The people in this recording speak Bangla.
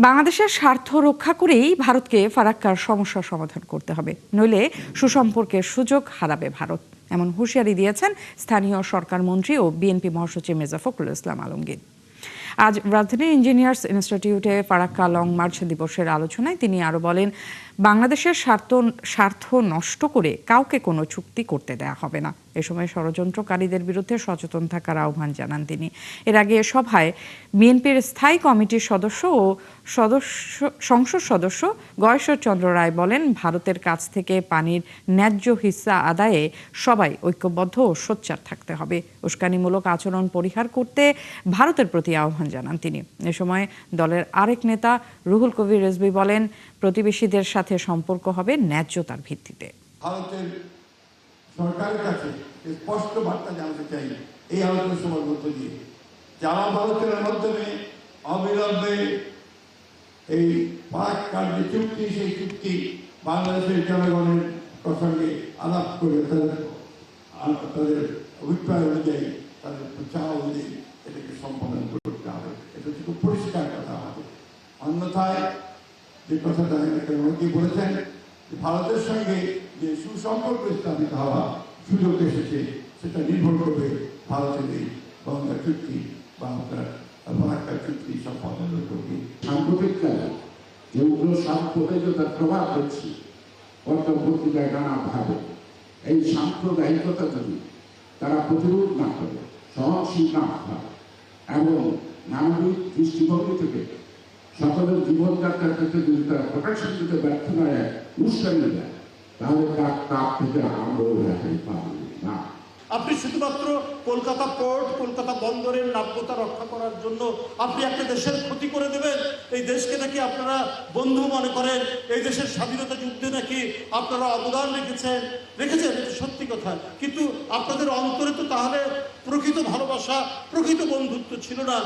বাংলাদেশের স্বার্থ রক্ষা করেই ভারতকে ফারাক্কার সমস্যার সমাধান করতে হবে, নইলে সুসম্পর্কের সুযোগ হারাবে ভারত, এমন হুঁশিয়ারি দিয়েছেন স্থানীয় সরকার মন্ত্রী ও বিএনপি মহাসচিব মির্জা ফখরুল ইসলাম আলমগীর। আজ রাজধানীর ইঞ্জিনিয়ার্স ইনস্টিটিউটে ফারাক্কা লং মার্চ দিবসের আলোচনায় তিনি আরও বলেন, বাংলাদেশের স্বার্থ নষ্ট করে কাউকে কোনো চুক্তি করতে দেয়া হবে না। এ সময় ষড়যন্ত্রকারীদের বিরুদ্ধে সচেতন থাকার আহ্বান জানান তিনি। এর আগে সভায় বিএনপির স্থায়ী কমিটির সদস্য ও সংসদ সদস্য গয়েশ্বর চন্দ্র রায় বলেন, ভারতের কাছ থেকে পানির ন্যায্য হিস্সা আদায়ে সবাই ঐক্যবদ্ধ ও সোচ্চার থাকতে হবে। উস্কানিমূলক আচরণ পরিহার করতে ভারতের প্রতি আহ্বান জানান তিনি। এ সময় দলের আরেক নেতা রুহুল কবির রিজভী বলেন, প্রতিবেশীদের সাথে সম্পর্ক হবে ন্যায্যতার ভিত্তিতে। ভারতের সরকারের কাছে স্পষ্ট বার্তা জানাতে চাই এই আলোচনা সভার মধ্য দিয়ে, যারা ভারতের মাধ্যমে অবিলম্বে এই ফারাক্কার যে চুক্তি, সেই চুক্তি বাংলাদেশের জনগণের সঙ্গে আলাপ করে তাদের অভিপ্রায় অনুযায়ী, তাদের চাওয়া অনুযায়ী এটাকে সম্পাদন করতে হবে। এটা খুব পরিষ্কার কথা হবে। অন্যথায় যে কথাটা অনেকেই বলেছেন, ভারতের সঙ্গে যে সুসম্পর্ক স্থাপিত হওয়া সুযোগ এসেছে, সেটা নির্ভর করবে ভারতের এই গঙ্গা চুক্তি বা আপনার ফারাক্কা চুক্তি সম্পাদনের প্রতি। সাম্প্রতিককালে যে উগ্র সাম্প্রদায়িকতার প্রভাব হচ্ছে পত্রিকায় নানাভাবে, এই সাম্প্রদায়িকতা যদি তারা প্রতিরোধ না করে, সহনশীল না হয় এবং মানবিক দৃষ্টিভঙ্গি থেকে সকলের জীবনযাত্রার ক্ষেত্রে যদি তারা প্রোটেকশন দিতে ব্যর্থ নয়, উস্কানি দেয়, তাহলে তার তাপ থেকে আমরাও রেহাই পাবো না। আপনি শুধুমাত্র কলকাতা পোর্ট, কলকাতা বন্দরের নাব্যতা রক্ষা করার জন্য আপনি একটা দেশের ক্ষতি করে দেবেন? এই দেশকে নাকি আপনারা বন্ধু মনে করেন? এই দেশের স্বাধীনতা যুদ্ধে নাকি আপনারা অবদান রেখেছেন? এটা সত্যি কথা, কিন্তু আপনাদের অন্তরে তো তাহলে প্রকৃত ভালোবাসা, প্রকৃত বন্ধুত্ব ছিল না।